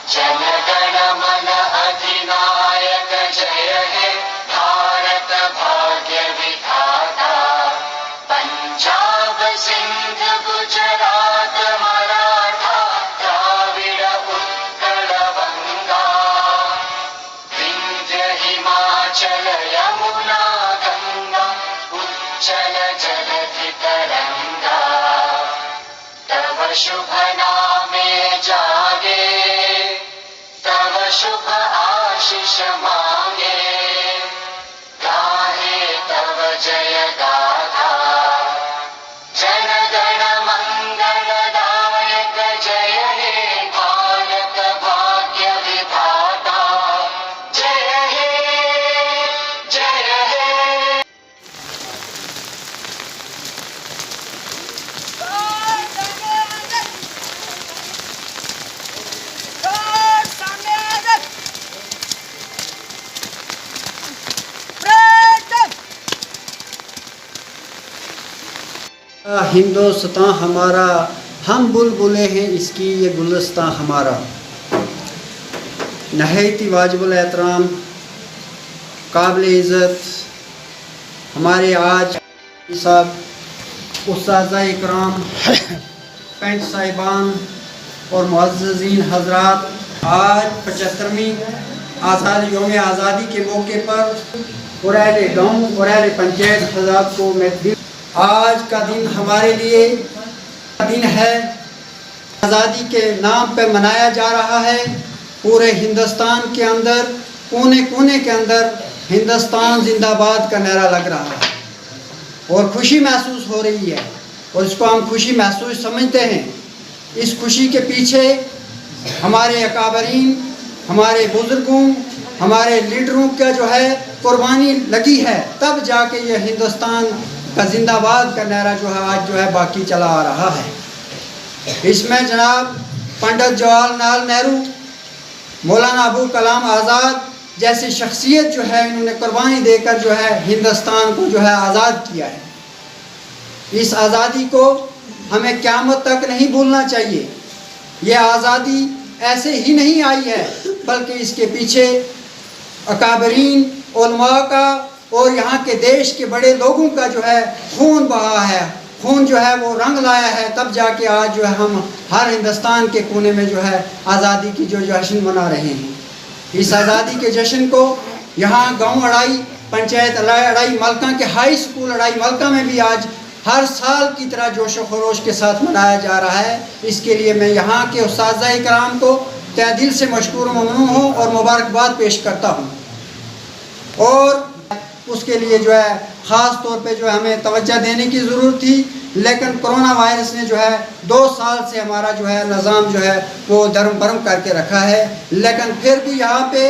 जनगण मन अधिनायक जय हे भारत भाग्य विधाता। पंजाब सिंध गुजरात मराठा द्राविड़ उत्कल बंगा। विंध्य हिमाचल यमुना गंगा उच्चल जलधि तरंगा। तव शुभ नामे जागे तव शुभ आशीष मांगे। गाहे तव जय गाथा जन गण मंगल दायक जय हे भारत भाग्य विधाता। जय हे जय हे। हिंदुस्तान हमारा, हम बुलबुले हैं इसकी ये गुलिस्तान हमारा। नहायती वाजिबुल एहतराम काबिल इज़्ज़त हमारे आज साहब उस्ताज़ इकराम पेंच साहिबान और मुअज़्ज़ज़ीन हज़रात, आज 75वीं यौम आज़ादी के मौके पर कुरैल गाँव कुरैल पंचायत हज़रात को मैं आज का दिन हमारे लिए दिन है, आज़ादी के नाम पे मनाया जा रहा है। पूरे हिंदुस्तान के अंदर कोने कोने के अंदर हिंदुस्तान जिंदाबाद का नारा लग रहा है और खुशी महसूस हो रही है और इसको हम खुशी महसूस समझते हैं। इस खुशी के पीछे हमारे अकाबरीन, हमारे बुज़ुर्गों, हमारे लीडरों का जो है कुर्बानी लगी है, तब जाके ये हिंदुस्तान का जिंदाबाद का नारा जो है आज जो है बाकी चला आ रहा है। इसमें जनाब पंडित जवाहरलाल नेहरू, मौलाना अबुल कलाम आज़ाद जैसी शख्सियत जो है इन्होंने कुर्बानी देकर जो है हिंदुस्तान को जो है आज़ाद किया है। इस आज़ादी को हमें क़यामत तक नहीं भूलना चाहिए। ये आज़ादी ऐसे ही नहीं आई है, बल्कि इसके पीछे अकाबरीन, उलमा का और यहाँ के देश के बड़े लोगों का जो है खून बहा है, खून जो है वो रंग लाया है, तब जाके आज जो है हम हर हिंदुस्तान के कोने में जो है आज़ादी की जो जश्न मना रहे हैं। इस आज़ादी के जश्न को यहाँ गांव अड़ाई पंचायत अड़ाई मलका के हाई स्कूल अड़ाई मलका में भी आज हर साल की तरह जोश व खरोश के साथ मनाया जा रहा है। इसके लिए मैं यहाँ के उस्ताज़ इकराम को तहे दिल से मशकूर ममनून हूँ और मुबारकबाद पेश करता हूँ। और उसके लिए जो है ख़ास तौर पे जो है हमें तवज्जो देने की ज़रूरत थी, लेकिन कोरोना वायरस ने जो है 2 साल से हमारा जो है निज़ाम जो है वो दरम बरम करके रखा है। लेकिन फिर भी यहाँ पे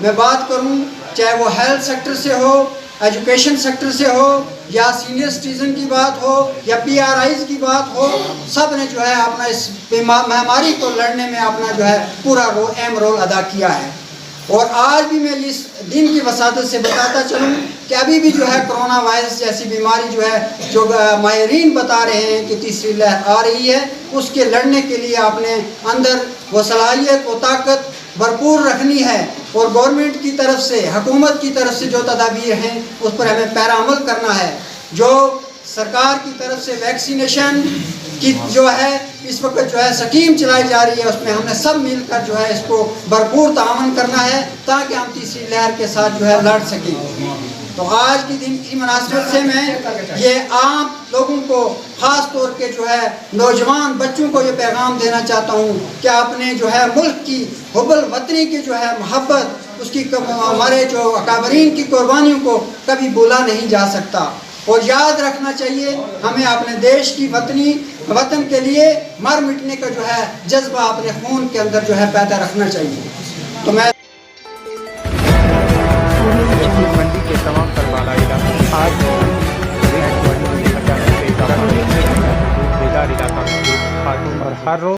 मैं बात करूँ, चाहे वो हेल्थ सेक्टर से हो, एजुकेशन सेक्टर से हो, या सीनियर सिटीज़न की बात हो, या PRIs की बात हो, सब ने जो है अपना इस महामारी को लड़ने में अपना जो है पूरा अहम रोल अदा किया है। और आज भी मैं इस दिन की वसादत से बताता चलूँ कि अभी भी जो है कोरोना वायरस जैसी बीमारी जो है जो माहिरीन बता रहे हैं कि तीसरी लहर आ रही है, उसके लड़ने के लिए आपने अंदर वो सलाहियत वो ताकत भरपूर रखनी है। और गवर्नमेंट की तरफ से, हुकूमत की तरफ से जो तदाबीर हैं उस पर हमें पैरा अमल करना है। जो सरकार की तरफ से वैक्सीनेशन की जो है इस वक्त जो है स्कीम चलाई जा रही है, उसमें हमने सब मिलकर जो है इसको भरपूर तावन करना है ताकि हम तीसरी लहर के साथ जो है लड़ सकें। तो आज के दिन की मुनासिबत से मैं ये आम लोगों को, ख़ास तौर के जो है नौजवान बच्चों को ये पैगाम देना चाहता हूँ कि अपने जो है मुल्क की हुब्बुल वतनी की जो है मोहब्बत, उसकी हमारे जो अकाबरीन की कुर्बानियों को कभी भूला नहीं जा सकता। और याद रखना चाहिए हमें अपने देश की वतन के लिए मर मिटने का जो है जज्बा अपने खून के अंदर जो है पैदा रखना चाहिए। तो मैं मंडी के तमाम करवाला इलाका आज बेदार इलाका और हर रोज